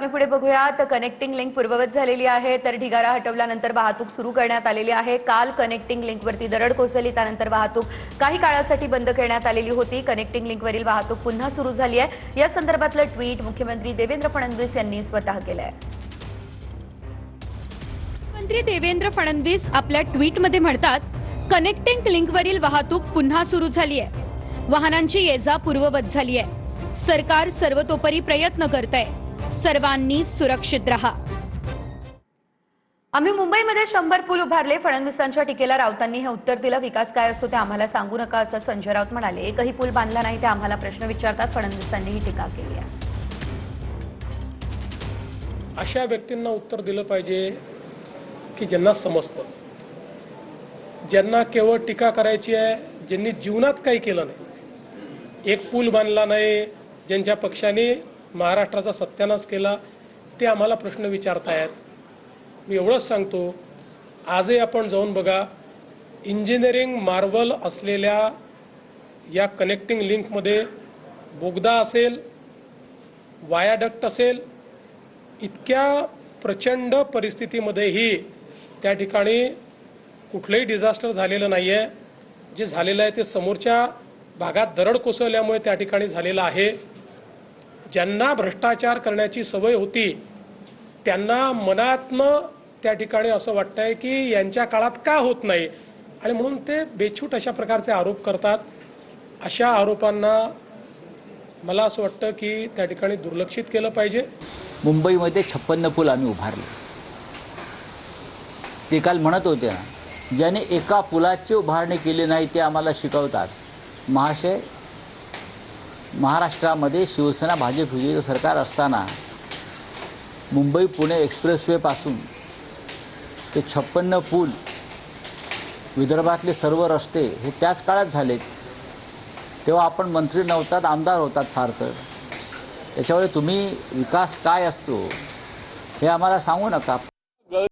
बातमी पुढे बघूयात। कनेक्टिंग लिंक पूर्ववत झालेली आहे, तर ढिगारा हटवल्यानंतर वाहतूक सुरू करण्यात आलेली आहे। काल कनेक्टिंग लिंकवरती दरड कोसळली, त्यानंतर वाहतूक काही काळासाठी बंद करण्यात आलेली होती। कनेक्टिंग लिंकवरील वाहतूक पुन्हा सुरू झाली आहे। या संदर्भातलं ट्विट मुख्यमंत्री देवेंद्र फडणवीस यांनी स्वतः केलं आहे। मुख्यमंत्री देवेंद्र फडणवीस आपल्या ट्विटमध्ये म्हणतात, कनेक्टिंग लिंकवरील वाहतूक पुन्हा सुरू झाली आहे। वाहनांची ये-जा पूर्ववत झाली आहे। सरकार सर्वतोपरी प्रयत्न करतंय। सर्वांनी सुरक्षित राहा। आम्ही मुंबईमध्ये 100 पूल उभारले। फडणवीसांच्या टीकेला राऊतांनी हे उत्तर दिलं। विकास काय असतो ते आम्हाला सांगू नका, असं संजय राऊत म्हणाले। एकही पूल बांधला नाही ते आम्हाला प्रश्न विचारतात। फडणवीसांनी ही टीका केली आहे। अशा व्यक्तींना उत्तर दिलं पाहिजे की ज्यांना समजतं, ज्यांना केवळ टीका करायची आहे, ज्यांनी जीवनात काही केलं नाही, एक पूल बांधला नाही, ज्यांच्या पक्षाने महाराष्ट्राचा सत्यानाश केला, ते आम्हाला प्रश्न विचारतायत। मी एवढंच सांगतो, आजही आपण जाऊन बघा, इंजिनिअरिंग मार्वल असलेल्या या कनेक्टिंग लिंकमध्ये बोगदा असेल, वायाडक्ट असेल, इतक्या प्रचंड परिस्थितीमध्येही त्या ठिकाणी कुठलंही डिझास्टर झालेलं नाही आहे। जे झालेलं आहे ते समोरच्या भागात दरड कोसळल्यामुळे त्या ठिकाणी झालेलं आहे। ज्यांना भ्रष्टाचार करण्याची सवय होती त्यांना मनातनं त्या ठिकाणी असं वाटतंय की यांच्या काळात का होत नाही, आणि म्हणून ते बेछूट अशा प्रकारचे आरोप करतात। अशा आरोपांना मला असं वाटतं की त्या ठिकाणी दुर्लक्षित केलं पाहिजे। मुंबईमध्ये 56 पूल आम्ही उभारले। ते काल म्हणत होते ना, ज्याने एका पुलाची उभारणी केली नाही ते आम्हाला शिकवतात। महाशय, महाराष्ट्रामध्ये शिवसेना भाजप युतीचं सरकार असताना मुंबई पुणे एक्सप्रेसवे पासून ते 56 पूल, विदर्भातले सर्व रस्ते हे त्याच काळात झालेत। तेव्हा आपण मंत्री नव्हतात, आमदार होतात फार तर। त्याच्यामुळे तुम्ही विकास काय असतो हे आम्हाला सांगू नका।